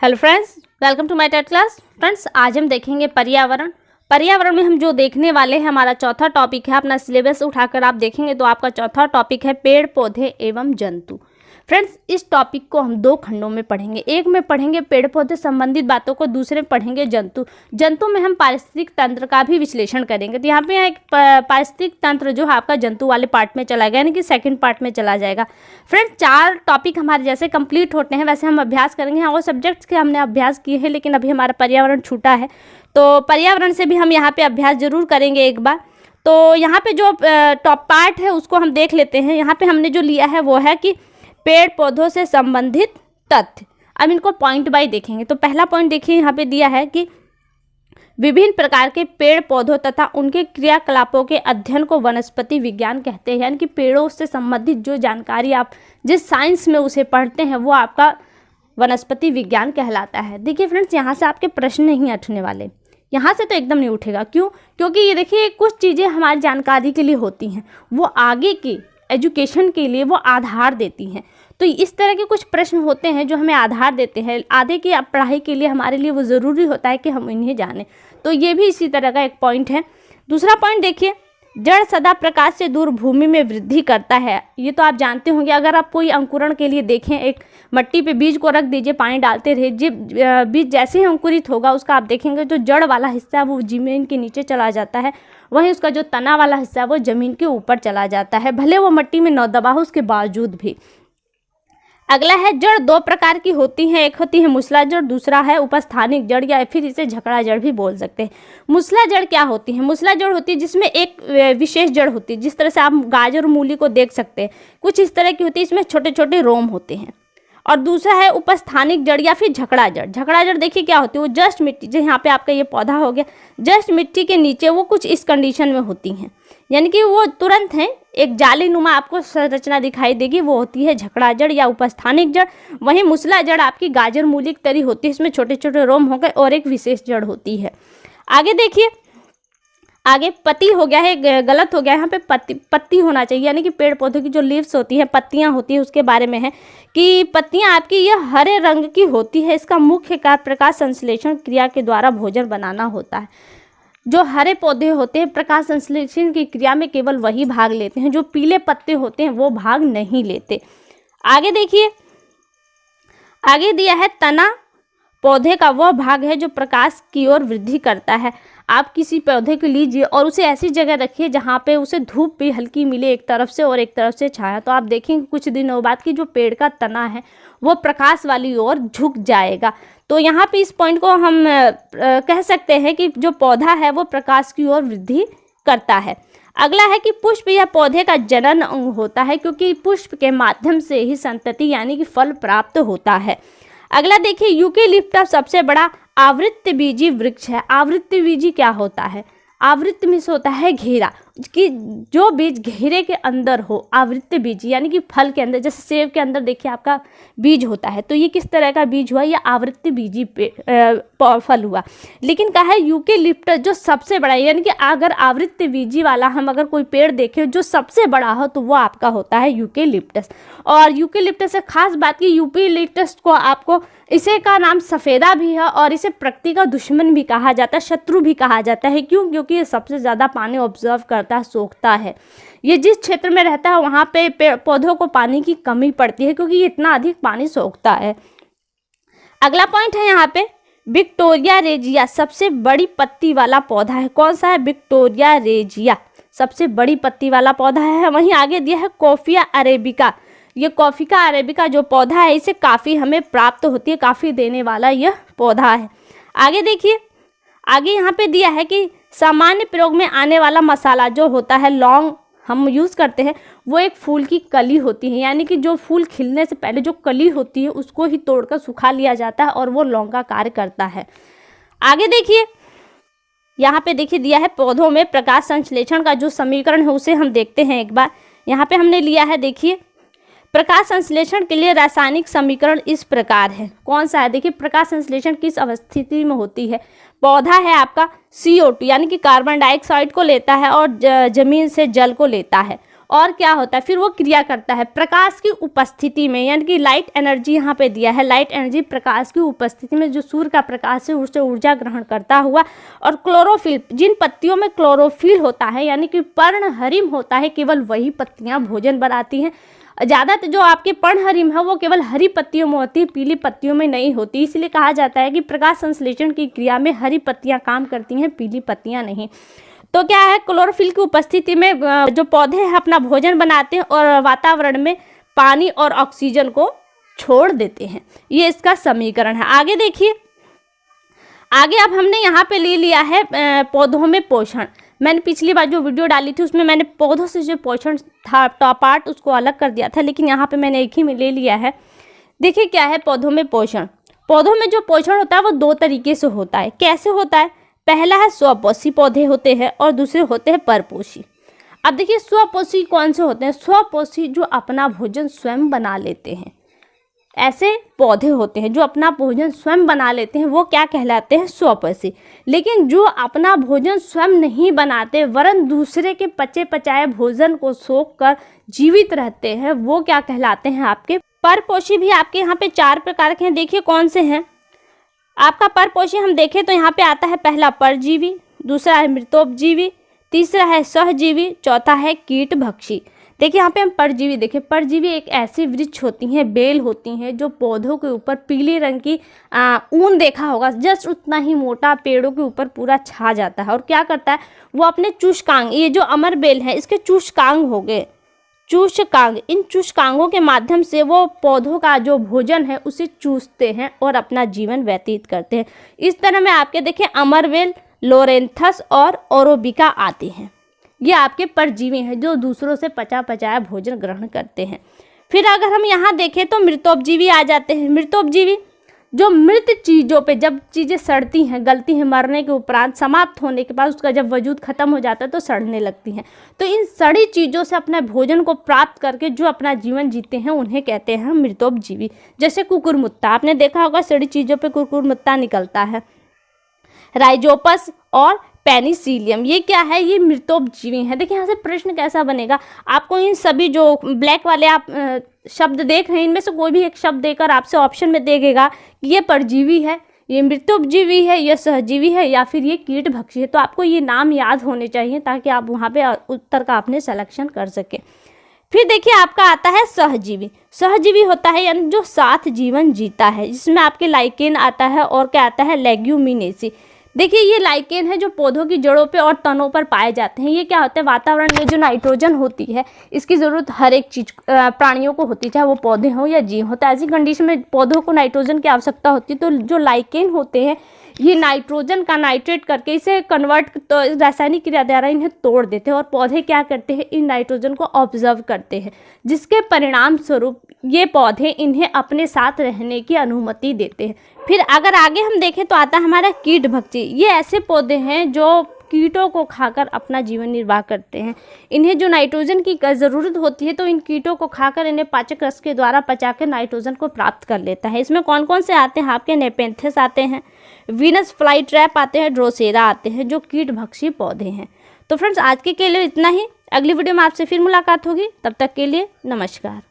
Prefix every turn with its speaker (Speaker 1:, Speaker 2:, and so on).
Speaker 1: Hello friends, welcome to my TET class. Friends, आज हम देखेंगे पर्यावरण। पर्यावरण में हम जो देखने वाले हैं, हमारा चौथा टॉपिक है। अपना सिलेबस उठाकर आप देखेंगे तो आपका चौथा टॉपिक है पेड़ पौधे एवं जंतु। फ्रेंड्स, इस टॉपिक को हम दो खंडों में पढ़ेंगे। एक में पढ़ेंगे पेड़ पौधे संबंधित बातों को, दूसरे में पढ़ेंगे जंतु। जंतु में हम पारिस्थितिक तंत्र का भी विश्लेषण करेंगे। तो यहाँ पे एक पारिस्थितिक तंत्र जो है आपका जंतु वाले पार्ट में चला गया, यानी कि सेकंड पार्ट में चला जाएगा। फ्रेंड्स, 4 टॉपिक हमारे जैसे कंप्लीट होते हैं वैसे हम अभ्यास करेंगे। हाँ, वो सब्जेक्ट्स के हमने अभ्यास किए हैं, लेकिन अभी हमारा पर्यावरण छूटा है, तो पर्यावरण से भी हम यहाँ पे अभ्यास जरूर करेंगे एक बार। तो यहाँ पे जो टॉप पार्ट है उसको हम देख लेते हैं। यहाँ पे हमने जो लिया है वो है कि पेड़ पौधों से संबंधित तथ्य। अब इनको पॉइंट बाय देखेंगे। तो पहला पॉइंट देखिए, यहाँ पे दिया है कि विभिन्न प्रकार के पेड़ पौधों तथा उनके क्रियाकलापों के अध्ययन को वनस्पति विज्ञान कहते हैं। यानी कि पेड़ों से संबंधित जो जानकारी आप जिस साइंस में उसे पढ़ते हैं वो आपका वनस्पति विज्ञान कहलाता है। देखिए फ्रेंड्स, यहाँ से आपके प्रश्न नहीं उठने वाले, यहाँ से तो एकदम नहीं उठेगा। क्यों? क्योंकि ये देखिए कुछ चीज़ें हमारी जानकारी के लिए होती हैं, वो आगे की एजुकेशन के लिए वो आधार देती हैं। तो इस तरह के कुछ प्रश्न होते हैं जो हमें आधार देते हैं, आगे की पढ़ाई के लिए हमारे लिए वो ज़रूरी होता है कि हम इन्हें जानें। तो ये भी इसी तरह का एक पॉइंट है। दूसरा पॉइंट देखिए, जड़ सदा प्रकाश से दूर भूमि में वृद्धि करता है। ये तो आप जानते होंगे। अगर आप कोई अंकुरण के लिए देखें, एक मट्टी पे बीज को रख दीजिए, पानी डालते रहिए, बीज जैसे ही अंकुरित होगा उसका आप देखेंगे जो जड़ वाला हिस्सा है वो ज़मीन के नीचे चला जाता है, वहीं उसका जो तना वाला हिस्सा है वो ज़मीन के ऊपर चला जाता है, भले वो मट्टी में न दबा हो उसके बावजूद भी। अगला है, जड़ 2 प्रकार की होती हैं। एक होती है मूसला जड़, दूसरा है उपस्थानिक जड़ या फिर इसे झकड़ा जड़ भी बोल सकते हैं। मूसला जड़ क्या होती है? मूसला जड़ होती है जिसमें एक विशेष जड़ होती है। जिस तरह से आप गाजर और मूली को देख सकते हैं, कुछ इस तरह की होती है, इसमें छोटे छोटे रोम होते हैं। और दूसरा है उपस्थानिक जड़ या फिर झकड़ा जड़। झकड़ा जड़ देखिए क्या होती है, वो जस्ट मिट्टी, जो यहाँ पे आपका ये पौधा हो गया, जस्ट मिट्टी के नीचे वो कुछ इस कंडीशन में होती हैं, यानी कि वो तुरंत है एक जालीनुमा आपको संरचना दिखाई देगी, वो होती है झकड़ा जड़ या उपस्थानिक जड़। वहीं मूसला जड़ आपकी गाजर मूली की तरह होती है, इसमें छोटे छोटे रोम हो गए और एक विशेष जड़ होती है। आगे देखिए, आगे पत्ती हो गया है, गलत हो गया है, यहाँ पे पत्ती होना चाहिए, यानी कि पेड़ पौधे की जो लीव्स होती हैं, पत्तियाँ होती हैं, उसके बारे में है कि पत्तियाँ आपकी यह हरे रंग की होती है। इसका मुख्य कार्य प्रकाश संश्लेषण क्रिया के द्वारा भोजन बनाना होता है। जो हरे पौधे होते हैं प्रकाश संश्लेषण की क्रिया में केवल वही भाग लेते हैं, जो पीले पत्ते होते हैं वो भाग नहीं लेते। आगे देखिए, आगे दिया है तना पौधे का वह भाग है जो प्रकाश की ओर वृद्धि करता है। आप किसी पौधे को लीजिए और उसे ऐसी जगह रखिए जहाँ पे उसे धूप भी हल्की मिले एक तरफ से और एक तरफ से छाया, तो आप देखेंगे कुछ दिनों बाद कि जो पेड़ का तना है वो प्रकाश वाली ओर झुक जाएगा। तो यहाँ पे इस पॉइंट को हम कह सकते हैं कि जो पौधा है वो प्रकाश की ओर वृद्धि करता है। अगला है कि पुष्प या पौधे का जनन अंग होता है, क्योंकि पुष्प के माध्यम से ही संतति यानी कि फल प्राप्त होता है। अगला देखिए, यूकेलिप्टस सबसे बड़ा आवृत्तबीजी वृक्ष है। आवृत्तबीजी क्या होता है? आवृत्त में से होता है घेरा, कि जो बीज घेरे के अंदर हो, आवृत्तबीजी यानी कि फल के अंदर, जैसे सेब के अंदर देखिए आपका बीज होता है, तो ये किस तरह का बीज हुआ? ये आवृत्तबीजी फल हुआ। लेकिन कहा है यूकेलिप्टस जो सबसे बड़ा है, यानी कि अगर आवृत्तबीजी वाला हम अगर कोई पेड़ देखें जो सबसे बड़ा हो तो वो आपका होता है यूकेलिप्टस। और यूकेलिप्टस से खास बात की यूकेलिप्टस को आपको इसे का नाम सफ़ेदा भी है और इसे प्रकृति का दुश्मन भी कहा जाता है, शत्रु भी कहा जाता है। क्यों? क्योंकि ये सबसे ज़्यादा पानी ऑब्जर्व करता है, सोखता है। ये जिस क्षेत्र में रहता है वहाँ पे पौधों को पानी की कमी पड़ती है, क्योंकि ये इतना अधिक पानी सोखता है। अगला पॉइंट है यहाँ पे, विक्टोरिया रेजिया सबसे बड़ी पत्ती वाला पौधा है। कौन सा है? विक्टोरिया रेजिया सबसे बड़ी पत्ती वाला पौधा है। वहीं आगे दिया है कॉफिया अरेबिका। ये कॉफिका अरेबिका जो पौधा है इसे काफ़ी हमें प्राप्त होती है, काफ़ी देने वाला यह पौधा है। आगे देखिए, आगे यहाँ पे दिया है कि सामान्य प्रयोग में आने वाला मसाला जो होता है लौंग हम यूज़ करते हैं, वो एक फूल की कली होती है, यानी कि जो फूल खिलने से पहले जो कली होती है उसको ही तोड़कर सुखा लिया जाता है और वो लौंग का कार्य करता है। आगे देखिए, यहाँ पे देखिए दिया है पौधों में प्रकाश संश्लेषण का जो समीकरण है उसे हम देखते हैं एक बार। यहाँ पे हमने लिया है, देखिए प्रकाश संश्लेषण के लिए रासायनिक समीकरण इस प्रकार है। कौन सा है? देखिए प्रकाश संश्लेषण किस अवस्थिति में होती है? पौधा है आपका CO2 यानी कि कार्बन डाइऑक्साइड को लेता है और जमीन से जल को लेता है, और क्या होता है, फिर वो क्रिया करता है प्रकाश की उपस्थिति में, यानी कि लाइट एनर्जी यहाँ पे दिया है, लाइट एनर्जी प्रकाश की उपस्थिति में जो सूर्य का प्रकाश है उससे ऊर्जा ग्रहण करता हुआ। और क्लोरोफिल, जिन पत्तियों में क्लोरोफिल होता है यानी कि पर्णहरिम होता है, केवल वही पत्तियां भोजन बनाती हैं। ज़्यादातर जो आपके पर्णहरिम है वो केवल हरी पत्तियों में होती है, पीली पत्तियों में नहीं होती। इसलिए कहा जाता है कि प्रकाश संश्लेषण की क्रिया में हरी पत्तियां काम करती हैं, पीली पत्तियां नहीं। तो क्या है, क्लोरोफिल की उपस्थिति में जो पौधे हैं अपना भोजन बनाते हैं और वातावरण में पानी और ऑक्सीजन को छोड़ देते हैं। ये इसका समीकरण है। आगे देखिए, आगे अब हमने यहाँ पे ले लिया है पौधों में पोषण। मैंने पिछली बार जो वीडियो डाली थी उसमें मैंने पौधों से जो पोषण था टॉप पार्ट उसको अलग कर दिया था, लेकिन यहाँ पे मैंने एक ही में ले लिया है। देखिए क्या है पौधों में पोषण। पौधों में जो पोषण होता है वो दो तरीके से होता है। कैसे होता है, पहला है स्वपोषी पौधे होते हैं और दूसरे होते हैं परपोषी। अब देखिए स्वपोषी कौन से होते हैं, स्वपोषी जो अपना भोजन स्वयं बना लेते हैं, ऐसे पौधे होते हैं जो अपना भोजन स्वयं बना लेते हैं, वो क्या कहलाते हैं, स्वपोषी। लेकिन जो अपना भोजन स्वयं नहीं बनाते वरन दूसरे के पचे पचाए भोजन को सोख कर जीवित रहते हैं, वो क्या कहलाते हैं, आपके परपोषी। भी आपके यहाँ पे 4 प्रकार के हैं। देखिए कौन से हैं आपका परपोषी। हम देखें तो यहाँ पे आता है पहला परजीवी, दूसरा है मृतोपजीवी, तीसरा है सहजीवी, चौथा है कीटभक्षी। देखिए यहाँ पे हम परजीवी देखें। परजीवी एक ऐसी वृक्ष होती हैं, बेल होती हैं जो पौधों के ऊपर पीले रंग की ऊन देखा होगा, जस्ट उतना ही मोटा पेड़ों के ऊपर पूरा छा जाता है। और क्या करता है वो अपने चूषकांग, ये जो अमर बेल है इसके चूषकांग हो गए, चूषकांग, इन चूषकांगों के माध्यम से वो पौधों का जो भोजन है उसे चूसते हैं और अपना जीवन व्यतीत करते हैं। इस तरह में आपके देखिए अमरवेल, लोरेंथस और ओरोबिका आते हैं। ये आपके परजीवी हैं जो दूसरों से पचा पचाया भोजन ग्रहण करते हैं। फिर अगर हम यहाँ देखें तो मृतोपजीवी आ जाते हैं। मृतोपजीवी जो मृत चीज़ों पे, जब चीज़ें सड़ती हैं, गलती हैं, मरने के उपरांत, समाप्त होने के बाद उसका जब वजूद खत्म हो जाता है तो सड़ने लगती हैं। तो इन सड़ी चीज़ों से अपने भोजन को प्राप्त करके जो अपना जीवन जीते हैं उन्हें कहते हैं मृतोपजीवी। जैसे कुकुरमुत्ता, आपने देखा होगा सड़ी चीज़ों पे कुकुरमुत्ता निकलता है। राइजोपस और पेनिसिलियम, ये क्या है, ये मृतोपजीवी है। देखिए यहाँ से प्रश्न कैसा बनेगा, आपको इन सभी जो ब्लैक वाले आप शब्द देख रहे हैं इनमें से कोई भी एक शब्द देकर आपसे ऑप्शन में देगा कि ये परजीवी है, ये मृतोपजीवी है, ये सहजीवी है या फिर ये कीटभक्षी है। तो आपको ये नाम याद होने चाहिए ताकि आप वहाँ पे उत्तर का आपने सिलेक्शन कर सके। फिर देखिए आपका आता है सहजीवी। सहजीवी होता है यानी जो साथ जीवन जीता है, जिसमें आपके लाइकेन आता है और क्या आता है, लेग्यूमिनेसी। देखिए ये लाइकेन है जो पौधों की जड़ों पे और तनों पर पाए जाते हैं। ये क्या होता है, वातावरण में जो नाइट्रोजन होती है इसकी ज़रूरत हर एक चीज़ प्राणियों को होती है, चाहे वो पौधे हों या जीव हों। तो ऐसी कंडीशन में पौधों को नाइट्रोजन की आवश्यकता होती है। तो जो लाइकेन होते हैं ये नाइट्रोजन का नाइट्रेट करके इसे कन्वर्ट, तो रासायनिक क्रिया द्वारा इन्हें तोड़ देते हैं और पौधे क्या करते हैं, इन नाइट्रोजन को ऑब्जर्व करते हैं, जिसके परिणाम स्वरूप ये पौधे इन्हें अपने साथ रहने की अनुमति देते हैं। फिर अगर आगे हम देखें तो आता है हमारा कीटभक्षी। ये ऐसे पौधे हैं जो कीटों को खाकर अपना जीवन निर्वाह करते हैं। इन्हें जो नाइट्रोजन की ज़रूरत होती है तो इन कीटों को खाकर इन्हें पाचक रस के द्वारा पचाकर नाइट्रोजन को प्राप्त कर लेता है। इसमें कौन कौन से आते हैं, आपके नेपेंथेस आते हैं, वीनस फ्लाई ट्रैप आते हैं, ड्रोसेरा आते हैं जो कीटभक्षी पौधे हैं। तो फ्रेंड्स आज के लिए इतना ही। अगली वीडियो में आपसे फिर मुलाकात होगी, तब तक के लिए नमस्कार।